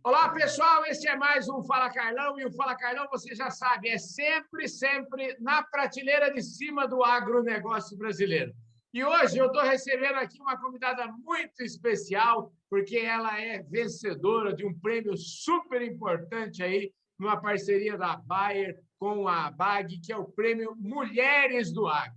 Olá, pessoal, esse é mais um Fala Carlão, e o Fala Carlão, você já sabe, é sempre na prateleira de cima do agronegócio brasileiro. E hoje eu estou recebendo aqui uma convidada muito especial, porque ela é vencedora de um prêmio super importante aí, numa parceria da Bayer com a BAG, que é o Prêmio Mulheres do Agro.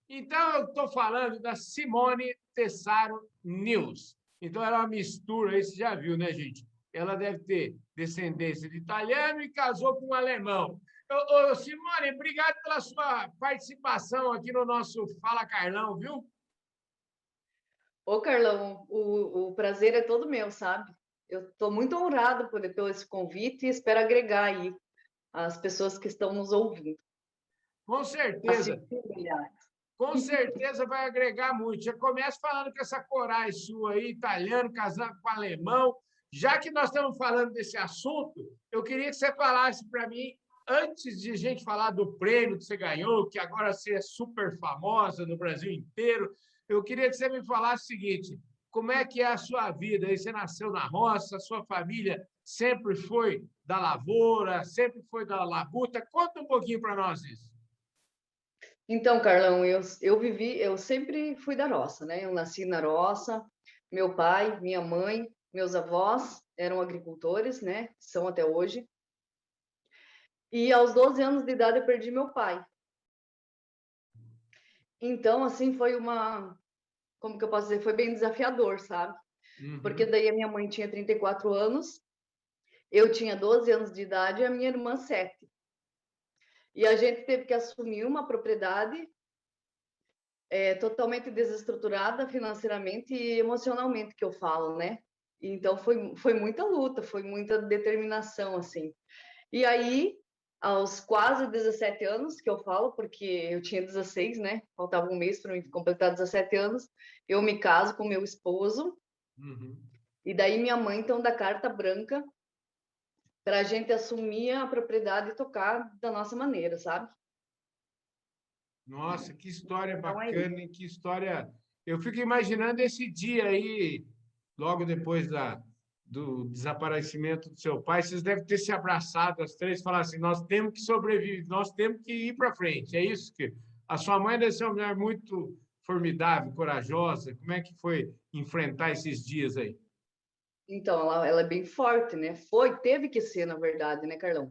Então, eu estou falando da Simone Tessaro News. Então, ela é uma mistura, aí você já viu, né, gente? Ela deve ter descendência de italiano e casou com um alemão. Simone, obrigado pela sua participação aqui no nosso Fala Carlão, viu? Ô, Carlão, o prazer é todo meu, sabe? Eu estou muito honrado por esse convite e espero agregar aí as pessoas que estão nos ouvindo. Com certeza. Milhares. Com certeza vai agregar muito. Já começa falando com essa coragem sua aí, italiano, casando com alemão. Já que nós estamos falando desse assunto, eu queria que você falasse para mim, antes de a gente falar do prêmio que você ganhou, que agora você é super famosa no Brasil inteiro, eu queria que você me falasse o seguinte: como é que é a sua vida? Você nasceu na roça, a sua família sempre foi da lavoura, sempre foi da labuta. Conta um pouquinho para nós isso. Então, Carlão, eu sempre fui da roça, né? Eu nasci na roça, meu pai, minha mãe, meus avós eram agricultores, né? São até hoje. E aos 12 anos de idade eu perdi meu pai. Então, assim, como que eu posso dizer? Foi bem desafiador, sabe? Porque daí a minha mãe tinha 34 anos, eu tinha 12 anos de idade e a minha irmã 7. E a gente teve que assumir uma propriedade totalmente desestruturada financeiramente e emocionalmente, que eu falo, né? Então foi muita luta, foi muita determinação, assim. E aí, aos quase 17 anos, que eu falo, porque eu tinha 16, né? Faltava um mês para me completar 17 anos, eu me caso com meu esposo. E daí minha mãe, então, dá carta branca para a gente assumir a propriedade e tocar da nossa maneira, sabe? Nossa, que história Então é bacana, isso. hein? Que história. Eu fico imaginando esse dia aí, logo depois do desaparecimento do seu pai, vocês devem ter se abraçado, as três, e falar assim: nós temos que sobreviver, nós temos que ir para frente. É isso que. A sua mãe deve ser uma mulher muito formidável, corajosa. Como é que foi enfrentar esses dias aí? Então, ela é bem forte, né? Teve que ser, na verdade, né, Carlão?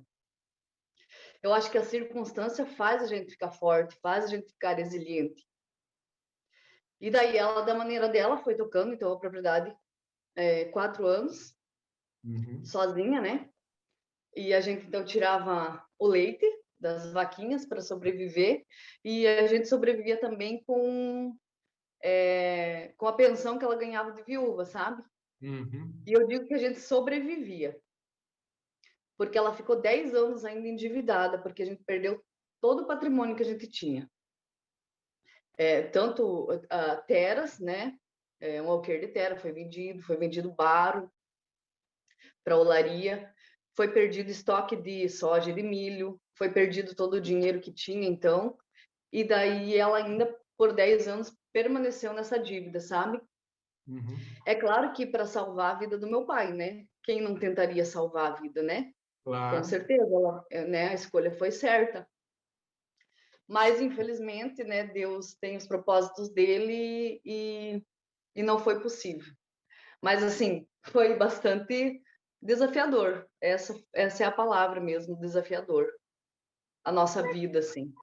Eu acho que a circunstância faz a gente ficar forte, faz a gente ficar resiliente. E daí ela, da maneira dela, foi tocando, então, a propriedade 4 anos, sozinha, né? E a gente, então, tirava o leite das vaquinhas para sobreviver, e a gente sobrevivia também com a pensão que ela ganhava de viúva, sabe? E eu digo que a gente sobrevivia, porque ela ficou 10 anos ainda endividada, porque a gente perdeu todo o patrimônio que a gente tinha. Tanto a teras, né? Um alqueire de terra foi vendido baro para olaria, foi perdido estoque de soja e de milho, foi perdido todo o dinheiro que tinha, então, e daí ela ainda, por 10 anos, permaneceu nessa dívida, sabe? É claro que para salvar a vida do meu pai, né? Quem não tentaria salvar a vida, né? Com Claro. certeza, né? A escolha foi certa. Mas, infelizmente, né? Deus tem os propósitos dele e não foi possível. Mas, assim, foi bastante desafiador. Essa é a palavra mesmo, desafiador. A nossa vida, assim.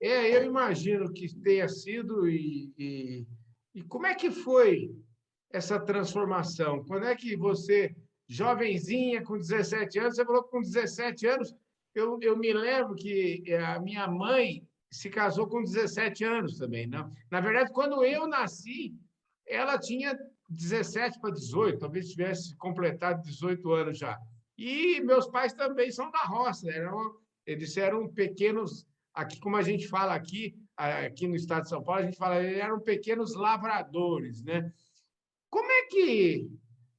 Eu imagino que tenha sido. E como é que foi essa transformação? Quando é que você, jovenzinha, com 17 anos, você falou que com 17 anos, eu me lembro que a minha mãe se casou com 17 anos também. Não? Na verdade, quando eu nasci, ela tinha 17 para 18, talvez tivesse completado 18 anos já. E meus pais também são da roça, eles eram pequenos, aqui como a gente fala aqui no estado de São Paulo, a gente fala, eles eram pequenos lavradores, né? Como é que,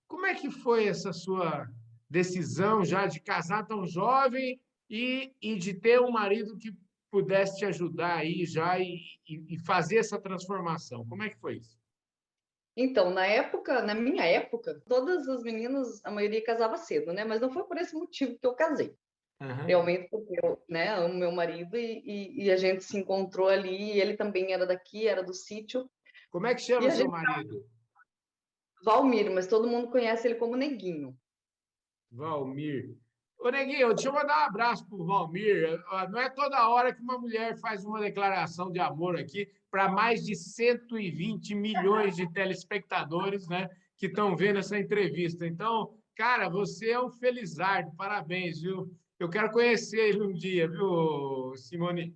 como é que foi essa sua decisão já de casar tão jovem e de ter um marido que pudesse te ajudar aí já e fazer essa transformação? Como é que foi isso? Então, na minha época, todas as meninas, a maioria casava cedo, né? Mas não foi por esse motivo que eu casei. Aham. Realmente, porque eu, né, amo meu marido e a gente se encontrou ali, e ele também era daqui, era do sítio. Como é que E chama a seu gente, marido? Valmir, mas todo mundo conhece ele como Neguinho. Valmir. Ô, Neguinho, deixa eu mandar um abraço para o Valmir. Não é toda hora que uma mulher faz uma declaração de amor aqui para mais de 120 milhões de telespectadores, né, que estão vendo essa entrevista. Então, cara, você é um felizardo. Parabéns, viu? Eu quero conhecer ele um dia, viu, Simone?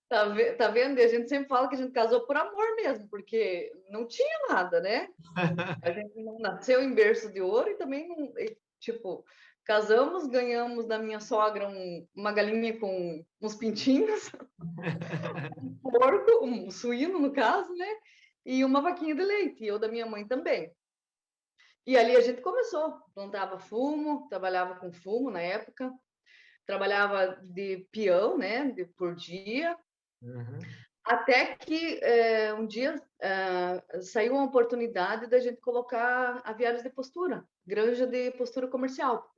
Tá vendo? E a gente sempre fala que a gente casou por amor mesmo, porque não tinha nada, né? A gente não nasceu em berço de ouro e também não, tipo, casamos, ganhamos da minha sogra uma galinha com uns pintinhos, um porco, um suíno no caso, né? E uma vaquinha de leite, e eu da minha mãe também. E ali a gente começou, plantava fumo, trabalhava com fumo na época, trabalhava de peão, né, por dia, Uhum. até que um dia saiu uma oportunidade da gente colocar aviários de postura, granja de postura comercial,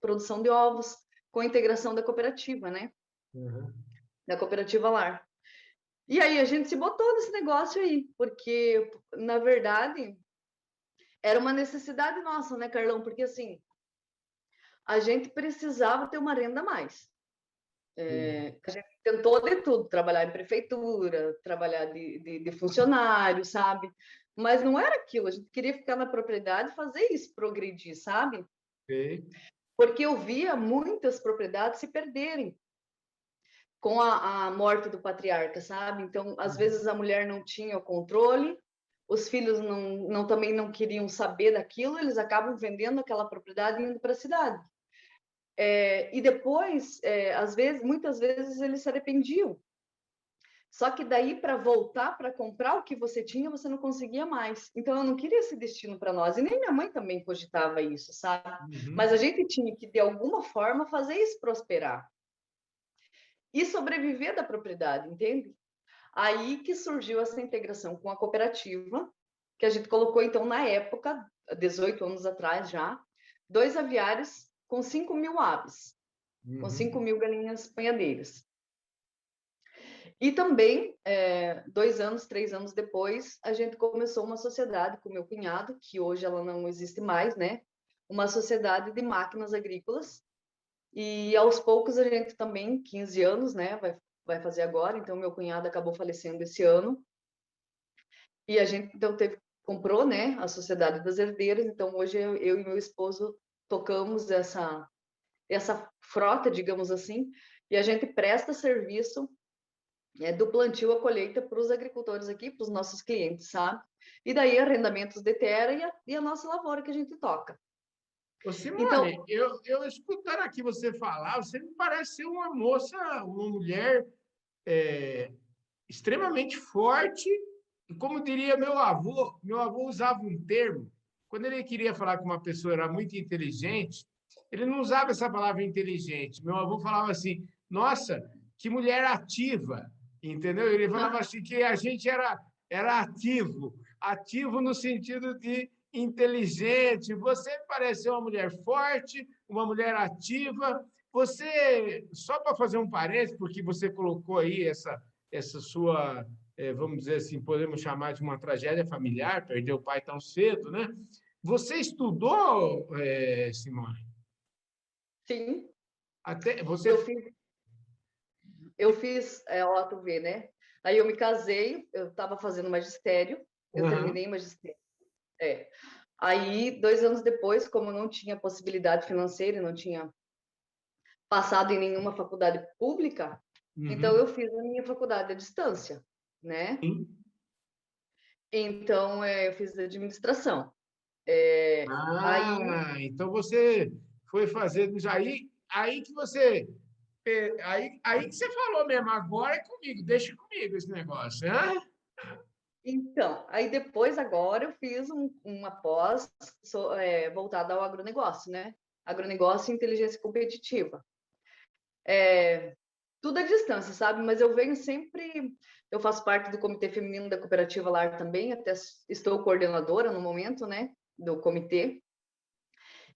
produção de ovos com integração da cooperativa, né? Uhum. Da cooperativa Lar. E aí a gente se botou nesse negócio aí, porque, na verdade, era uma necessidade nossa, né, Carlão? Porque, assim, a gente precisava ter uma renda a mais. A gente tentou de tudo, trabalhar em prefeitura, trabalhar de funcionário, sabe? Mas não era aquilo, a gente queria ficar na propriedade e fazer isso progredir, sabe? Sei. Porque eu via muitas propriedades se perderem com a morte do patriarca, sabe? Então, às vezes a mulher não tinha o controle, os filhos também não queriam saber daquilo, eles acabam vendendo aquela propriedade e indo para a cidade. E depois, às vezes, muitas vezes eles se arrependiam. Só que daí para voltar para comprar o que você tinha, você não conseguia mais. Então eu não queria esse destino para nós. E nem minha mãe também cogitava isso, sabe? Mas a Uhum. gente tinha que de alguma forma fazer isso prosperar e sobreviver da propriedade, entende? Aí que surgiu essa integração com a cooperativa, que a gente colocou então na época, 18 anos atrás já, 2 aviários com 5.000 aves, com 5.000 Uhum. galinhas panhadeiras. E também, 2 anos, 3 anos depois, a gente começou uma sociedade com meu cunhado, que hoje ela não existe mais, né? Uma sociedade de máquinas agrícolas. E aos poucos a gente também, 15 anos, né? Vai fazer agora. Então, meu cunhado acabou falecendo esse ano. E a gente, então, comprou, né? A Sociedade das Herdeiras. Então, hoje eu e meu esposo tocamos essa frota, digamos assim. E a gente presta serviço do plantio à colheita para os agricultores aqui, para os nossos clientes, sabe? E daí arrendamentos de terra e a nossa lavoura que a gente toca. Ô, Então, Simone, eu escutando aqui você falar, você me parece ser uma moça, uma mulher é, extremamente forte, e como diria meu avô usava um termo, quando ele queria falar que uma pessoa era muito inteligente, ele não usava essa palavra inteligente. Meu avô falava assim, nossa, que mulher ativa, entendeu? Ele falava assim que a gente era ativo, ativo no sentido de inteligente. Você parece ser uma mulher forte, uma mulher ativa. Você, só para fazer um parênteses, porque você colocou aí essa sua, vamos dizer assim, podemos chamar de uma tragédia familiar, perdeu o pai tão cedo, né? Você estudou, Simone? sim, Até você. eu fiz, eu fiz OATV, né? Aí eu me casei, eu estava fazendo magistério, eu Uhum. terminei magistério. É. Aí, 2 anos depois, como eu não tinha possibilidade financeira, não tinha passado em nenhuma faculdade pública, então eu Uhum. fiz a minha faculdade à distância, né? Sim. Então, eu fiz administração. Aí, Então você foi fazer aí que você aí que você falou mesmo, agora é comigo, deixa comigo esse negócio, né? aí depois, agora, eu fiz uma pós voltada ao agronegócio, né? Agronegócio e inteligência competitiva. tudo à distância, sabe? Mas eu venho sempre, eu faço parte do Comitê Feminino da Cooperativa Lar também, até estou coordenadora no momento, né, do comitê.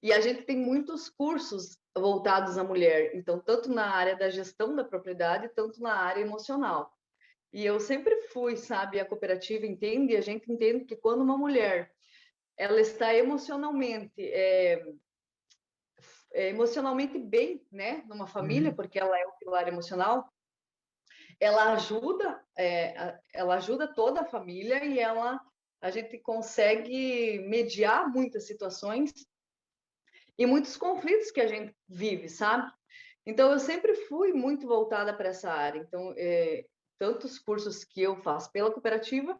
E a gente tem muitos cursos voltados à mulher, então, tanto na área da gestão da propriedade, tanto na área emocional. E eu sempre fui, sabe, a cooperativa entende, a gente entende que quando uma mulher ela está emocionalmente bem, né, numa família, Uhum. porque ela é o pilar emocional, ela ajuda toda a família e a gente consegue mediar muitas situações e muitos conflitos que a gente vive, sabe? Então eu sempre fui muito voltada para essa área. Então, tantos cursos que eu faço pela cooperativa,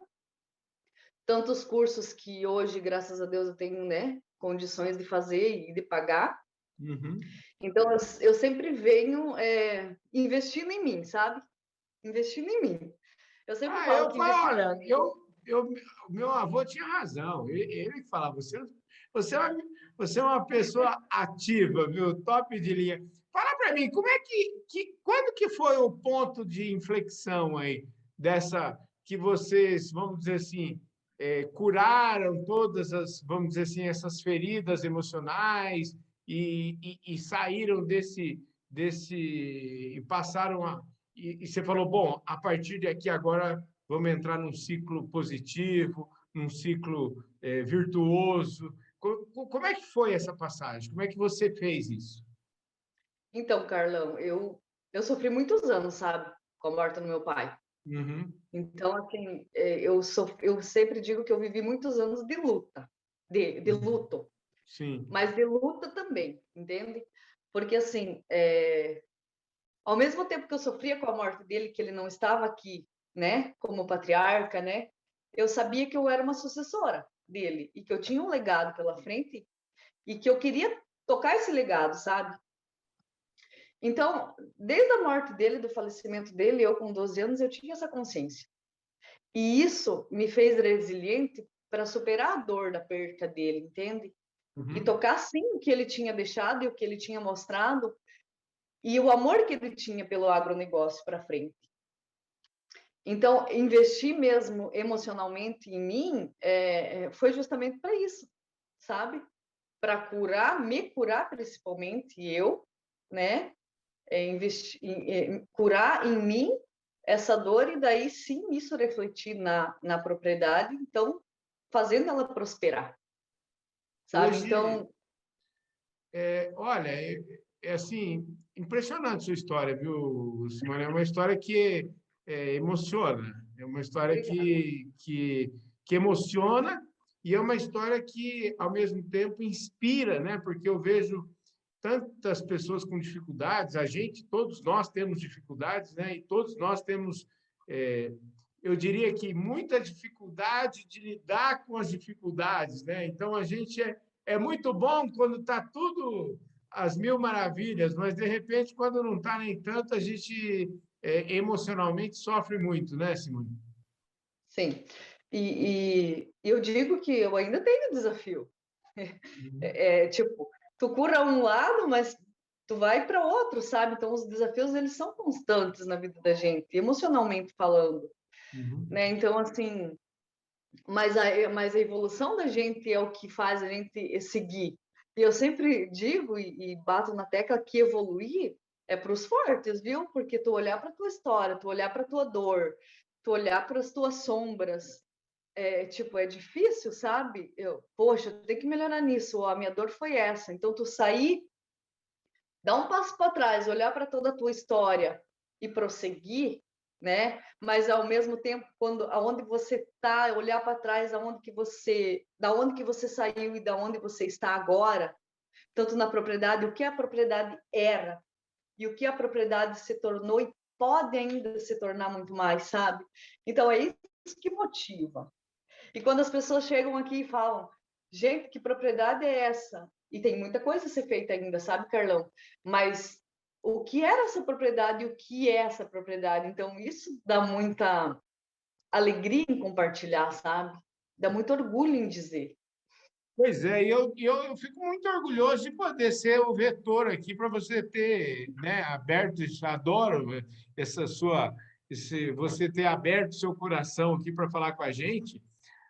tantos cursos que hoje, graças a Deus, eu tenho, né, condições de fazer e de pagar. Uhum. Então eu sempre venho investindo em mim, sabe? Investindo em mim. Eu sempre Ah, falo eu que falo, investir olha, o meu avô tinha razão. Ele falava, você, é uma, você é uma pessoa ativa, viu? Top de linha. Fala para mim, como é quando que foi o ponto de inflexão aí dessa que vocês, vamos dizer assim, curaram todas as, vamos dizer assim, essas feridas emocionais e saíram desse e passaram a e você falou, bom, a partir de aqui agora vamos entrar num ciclo positivo, num ciclo virtuoso. Como é que foi essa passagem? Como é que você fez isso? Então, Carlão, eu sofri muitos anos, sabe, com a morte do meu pai. Uhum, Então, assim, eu sempre digo que eu vivi muitos anos de luta, de uhum. luto, Sim. mas de luta também, entende? Porque, assim, ao mesmo tempo que eu sofria com a morte dele, que ele não estava aqui, né, como patriarca, né, eu sabia que eu era uma sucessora dele e que eu tinha um legado pela frente e que eu queria tocar esse legado, sabe? Então, desde a morte dele, do falecimento dele, eu com 12 anos, eu tinha essa consciência. E isso me fez resiliente para superar a dor da perca dele, entende? E Uhum. tocar sim o que ele tinha deixado e o que ele tinha mostrado e o amor que ele tinha pelo agronegócio para frente. Então, investir mesmo emocionalmente em mim foi justamente para isso, sabe? Para curar, me curar principalmente eu, né? Curar em mim essa dor e daí sim isso refletir na propriedade, então fazendo ela prosperar, sabe? Hoje, Então, olha, assim, impressionante sua história, viu, Simone? É uma história que emociona, é uma história obrigada. que emociona e é uma história que, ao mesmo tempo, inspira, né? Porque eu vejo tantas pessoas com dificuldades, a gente, todos nós temos dificuldades, né? E todos nós temos, é, eu diria que muita dificuldade de lidar com as dificuldades, né? Então a gente é muito bom quando está tudo às mil maravilhas, mas de repente quando não está nem tanto a gente emocionalmente sofre muito, né, Simone? Sim. E eu digo que eu ainda tenho desafio. Uhum. Tipo, tu cura um lado, mas tu vai para outro, sabe? Então os desafios eles são constantes na vida da gente, emocionalmente falando, Uhum. né? Então assim, mas a evolução da gente é o que faz a gente seguir. E eu sempre digo e bato na tecla que evoluir é para os fortes, viu? Porque tu olhar para tua história, tu olhar para tua dor, tu olhar para as tuas sombras, tipo, é difícil, sabe? Poxa, eu tenho que melhorar nisso, ó, a minha dor foi essa. Então, tu sair, dar um passo para trás, olhar para toda a tua história e prosseguir, né? Mas ao mesmo tempo, quando aonde você está, olhar para trás, da onde que você saiu e da onde você está agora, tanto na propriedade, o que a propriedade era e o que a propriedade se tornou e pode ainda se tornar muito mais, sabe? Então é isso que motiva. E quando as pessoas chegam aqui e falam, gente, que propriedade é essa? E tem muita coisa a ser feita ainda, sabe, Carlão? Mas o que era essa propriedade e o que é essa propriedade? Então, isso dá muita alegria em compartilhar, sabe? Dá muito orgulho em dizer. Pois é, e eu fico muito orgulhoso de poder ser o vetor aqui para você ter, né, aberto isso. Adoro essa sua, você ter aberto seu coração aqui para falar com a gente.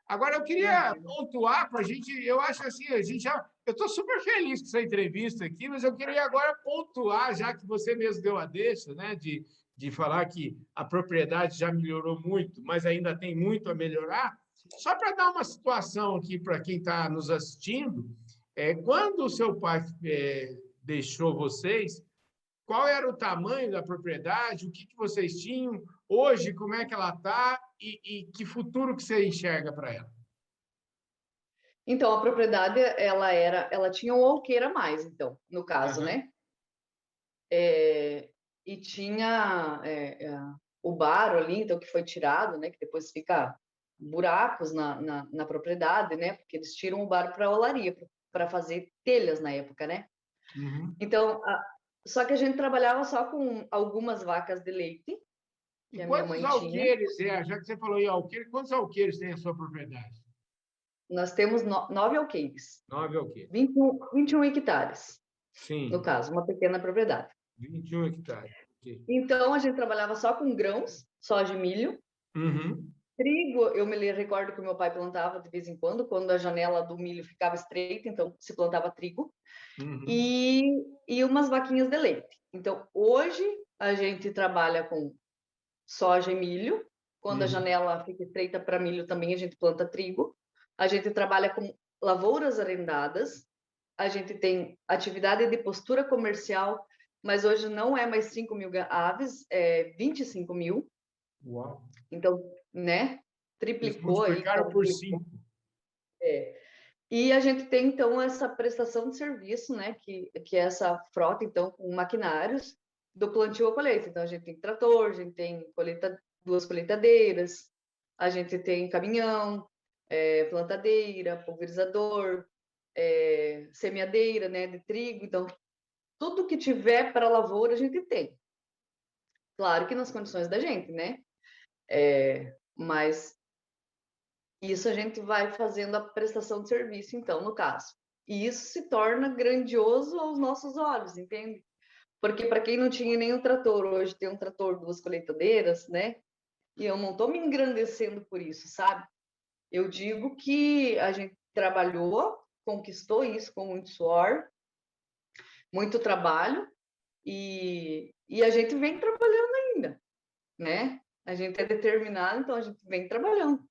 Agora, eu queria Imagina. pontuar para a gente, eu acho assim, a gente já, eu estou super feliz com essa entrevista aqui, mas eu queria agora pontuar, já que você mesmo deu a deixa, né, de falar que a propriedade já melhorou muito, mas ainda tem muito a melhorar. Só para dar uma situação aqui para quem está nos assistindo, quando o seu pai deixou vocês, qual era o tamanho da propriedade, o que, que vocês tinham, hoje como é que ela está e que futuro que você enxerga para ela? Então, a propriedade, ela tinha um alqueire a mais, então, no caso, Aham. né? E tinha o bar ali, então, que foi tirado, né? Que depois fica buracos na propriedade, né? Porque eles tiram o bar para olaria, para fazer telhas na época, né? Uhum. Então, só que a gente trabalhava só com algumas vacas de leite, E que a minha quantos mãe tinha. alqueires já que você falou em alqueire, quantos alqueires tem a sua propriedade? Nós temos 9 alqueires, 9 alqueires. 21 hectares, no Sim, caso, uma pequena propriedade. 21 hectares. Ok. Então, a gente trabalhava só com grãos, soja e milho. Uhum. Trigo, eu me recordo que o meu pai plantava de vez em quando a janela do milho ficava estreita, então se plantava trigo. Uhum. E umas vaquinhas de leite. Então, hoje, a gente trabalha com soja e milho. Quando a Uhum. janela fica estreita para milho, também a gente planta trigo. A gente trabalha com lavouras arrendadas. A gente tem atividade de postura comercial, mas hoje não é mais 5.000 aves, é 25 mil. Uau. Então, né? Vocês Triplicou aí, multiplicaram por quadruplicou. 5. E a gente tem, então, essa prestação de serviço, né? Que é essa frota, então, com maquinários do plantio à colheita. Então, a gente tem trator, a gente tem duas colheitadeiras, a gente tem caminhão, plantadeira, pulverizador, semeadeira, né? De trigo. Então, tudo que tiver para lavoura, a gente tem. Claro que nas condições da gente, né? Mas isso a gente vai fazendo a prestação de serviço, então, no caso. E isso se torna grandioso aos nossos olhos, entende? Porque para quem não tinha nenhum trator, hoje tem um trator, duas colheitadeiras, né? E eu não estou me engrandecendo por isso, sabe? Eu digo que a gente trabalhou, conquistou isso com muito suor, muito trabalho, e a gente vem trabalhando ainda, né? A gente é determinado, então a gente vem trabalhando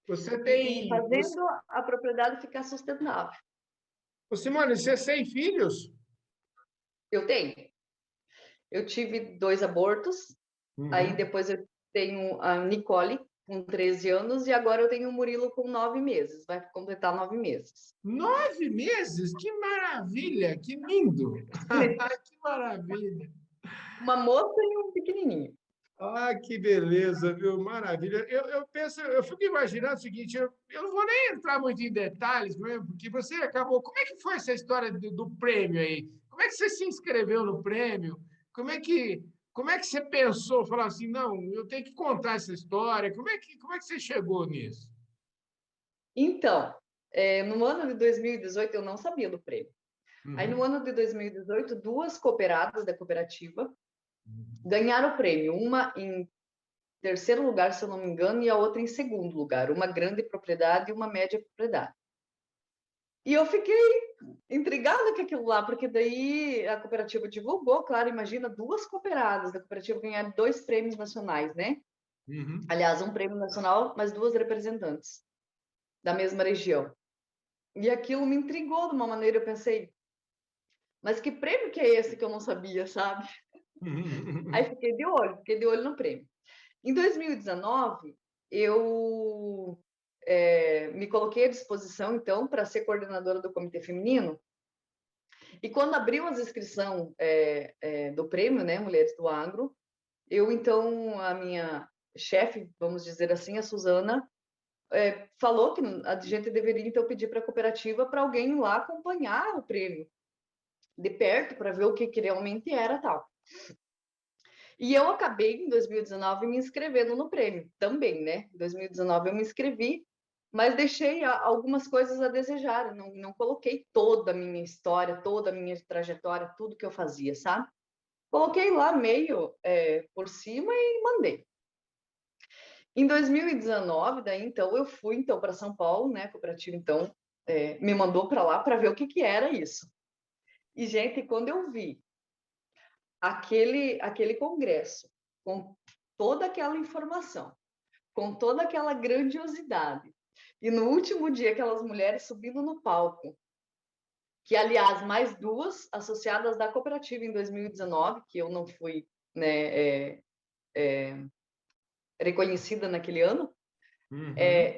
Você e tem. fazendo a propriedade ficar sustentável. Simone, você tem filhos? Eu tenho. Eu tive 2 abortos, aí Uhum. depois eu tenho a Nicole, com 13 anos, e agora eu tenho o Murilo com 9 meses, vai completar 9 meses. 9 meses? Que maravilha! Que lindo! Que maravilha! Uma moça e um pequenininho. Ah, que beleza, viu? Maravilha. Eu penso, eu fico imaginando o seguinte: eu não vou nem entrar muito em detalhes mesmo, porque você acabou. Como é que foi essa história do prêmio aí? Como é que você se inscreveu no prêmio? Como é que você pensou? Falar assim, não, eu tenho que contar essa história. Como é que você chegou nisso? Então, no ano de 2018 eu não sabia do prêmio. Aí no Uhum. ano de 2018, duas cooperadas da cooperativa ganharam o prêmio, uma em terceiro lugar, se eu não me engano, e a outra em segundo lugar, uma grande propriedade e uma média propriedade. E eu fiquei intrigada com aquilo lá, porque daí a cooperativa divulgou, claro, imagina duas cooperadas da cooperativa ganhar 2 prêmios nacionais, né? Uhum. Aliás, um prêmio nacional, mas duas representantes da mesma região. E aquilo me intrigou de uma maneira, eu pensei, mas que prêmio que é esse que eu não sabia, sabe? Aí Uhum. fiquei de olho no prêmio. Em 2019, eu me coloquei à disposição, então, para ser coordenadora do Comitê Feminino. E quando abriu as inscrições do prêmio, né, Mulheres do Agro, então, a minha chefe, vamos dizer assim, a Suzana, falou que a gente deveria, então, pedir para a cooperativa para alguém ir lá acompanhar o prêmio de perto, para ver o que realmente era tal. E eu acabei, em 2019, me inscrevendo no prêmio também, né? Em 2019 eu me inscrevi mas deixei algumas coisas a desejar, não coloquei toda a minha história, toda a minha trajetória, tudo que eu fazia, sabe? Coloquei lá meio por cima e mandei. Em 2019, daí, então, eu fui então para São Paulo, né? A cooperativa, então, me mandou para lá para ver o que, que era isso. E, gente, quando eu vi aquele congresso, com toda aquela informação, com toda aquela grandiosidade, e no último dia, aquelas mulheres subindo no palco, que, aliás, mais duas associadas da cooperativa em 2019, que eu não fui, né, reconhecida naquele ano,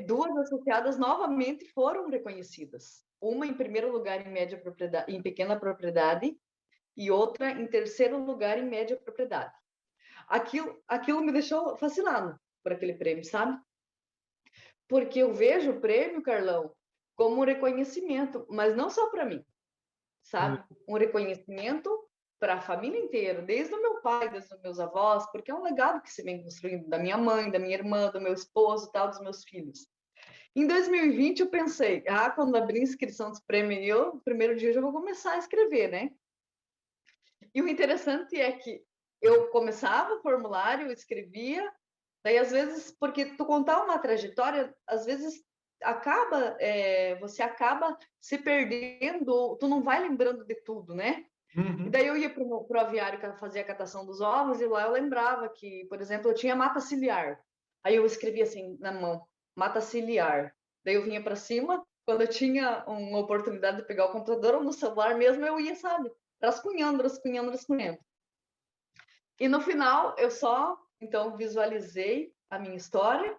duas associadas novamente foram reconhecidas. Uma em primeiro lugar em média propriedade, em pequena propriedade, e outra em terceiro lugar em média propriedade. Aquilo me deixou fascinado por aquele prêmio, sabe? Porque eu vejo o prêmio, Carlão, como um reconhecimento, mas não só para mim, sabe? Um reconhecimento para a família inteira, desde o meu pai, desde os meus avós, porque é um legado que se vem construindo da minha mãe, da minha irmã, do meu esposo, tal, dos meus filhos. Em 2020 eu pensei, quando abrir a inscrição dos prêmios, no primeiro dia eu já vou começar a escrever, né? E o interessante é que eu começava o formulário, eu escrevia, daí às vezes, porque tu contar uma trajetória, às vezes você acaba se perdendo, tu não vai lembrando de tudo, né? E daí eu ia para o aviário que fazia a catação dos ovos e lá eu lembrava que, por exemplo, eu tinha mata ciliar. Aí eu escrevia assim na mão, mata ciliar. Daí eu vinha para cima, quando eu tinha uma oportunidade de pegar o computador ou no celular mesmo, eu ia, sabe, rascunhando, rascunhando, rascunhando. E no final eu só, então, visualizei a minha história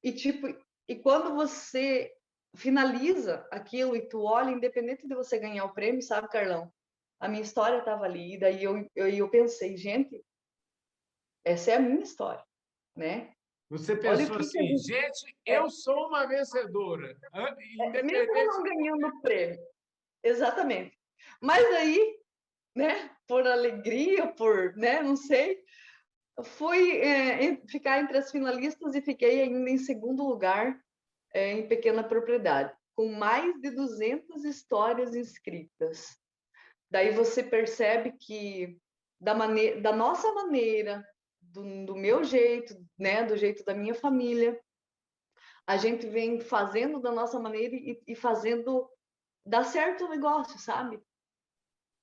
e tipo, e quando você finaliza aquilo e tu olha, independente de você ganhar o prêmio, sabe, Carlão? A minha história estava ali, e daí eu pensei, gente, essa é a minha história, né? Você Olha o pensou que a assim, gente... gente, eu sou uma vencedora, mesmo independente. não ganhando o prêmio, exatamente. Mas aí, né, por alegria, por, né, não sei, fui ficar entre as finalistas e fiquei ainda em segundo lugar em pequena propriedade, com mais de 200 histórias inscritas. Daí você percebe que da nossa maneira, do meu jeito, né, do jeito da minha família, a gente vem fazendo da nossa maneira e fazendo dar certo o negócio, sabe?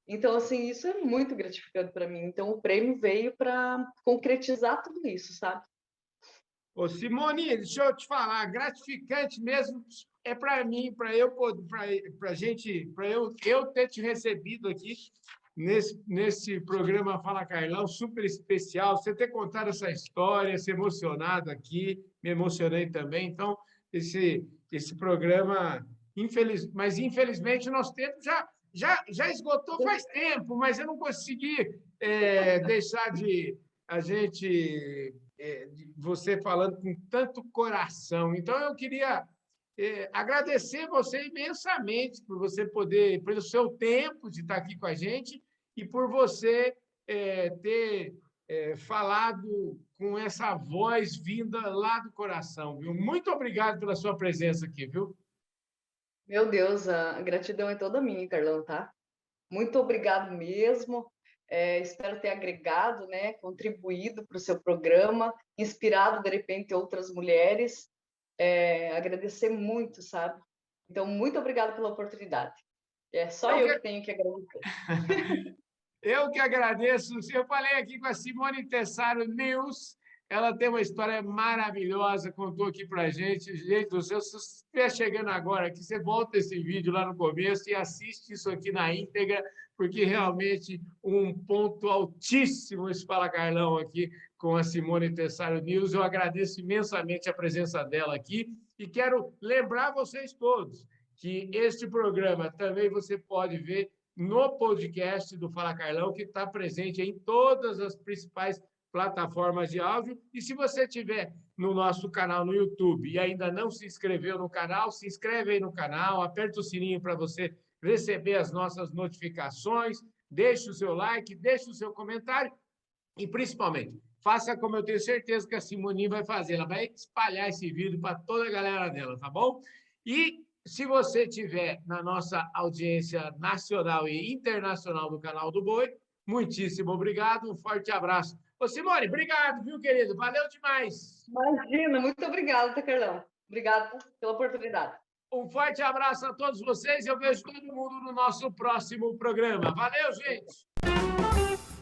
Então, assim, isso é muito gratificante para mim. Então, o prêmio veio para concretizar tudo isso, sabe? Ô, Simone, deixa eu te falar, gratificante mesmo é para mim, para eu para gente, para eu ter te recebido aqui nesse programa Fala Carlão, super especial, você ter contado essa história, se emocionado aqui, me emocionei também. Então, esse programa, mas infelizmente o nosso tempo já esgotou faz tempo, mas eu não consegui deixar de a gente de você falando com tanto coração. Então, eu queria agradecer você imensamente por você poder, pelo seu tempo de estar aqui com a gente e por você ter falado com essa voz vinda lá do coração, viu? Muito obrigado pela sua presença aqui, viu? Meu Deus, a gratidão é toda minha, Carlão, tá? Muito obrigado mesmo. Espero ter agregado, né, contribuído para o seu programa, inspirado, de repente, outras mulheres. Agradecer muito, sabe? Então, muito obrigado pela oportunidade. É só Eu eu que, que tenho que agradecer. eu que agradeço. Eu falei aqui com a Simone Tessaro News. Ela tem uma história maravilhosa, contou aqui para a gente. Gente do céu, se você estiver chegando agora aqui, você volta esse vídeo lá no começo e assiste isso aqui na íntegra, porque realmente um ponto altíssimo esse Fala Carlão aqui com a Simone Tessaro News. Eu agradeço imensamente a presença dela aqui e quero lembrar vocês todos que este programa também você pode ver no podcast do Fala Carlão, que está presente em todas as principais plataformas de áudio. E se você estiver no nosso canal no YouTube e ainda não se inscreveu no canal, se inscreve aí no canal, aperta o sininho para você receber as nossas notificações, deixe o seu like, deixe o seu comentário e, principalmente, faça como eu tenho certeza que a Simone vai fazer. Ela vai espalhar esse vídeo para toda a galera dela, tá bom? E se você tiver na nossa audiência nacional e internacional do canal do Boi, muitíssimo obrigado, um forte abraço. Ô, Simone, obrigado, viu, querido? Valeu demais. Imagina, muito obrigada, Carlão. Obrigada pela oportunidade. Um forte abraço a todos vocês. Eu vejo todo mundo no nosso próximo programa. Valeu, gente!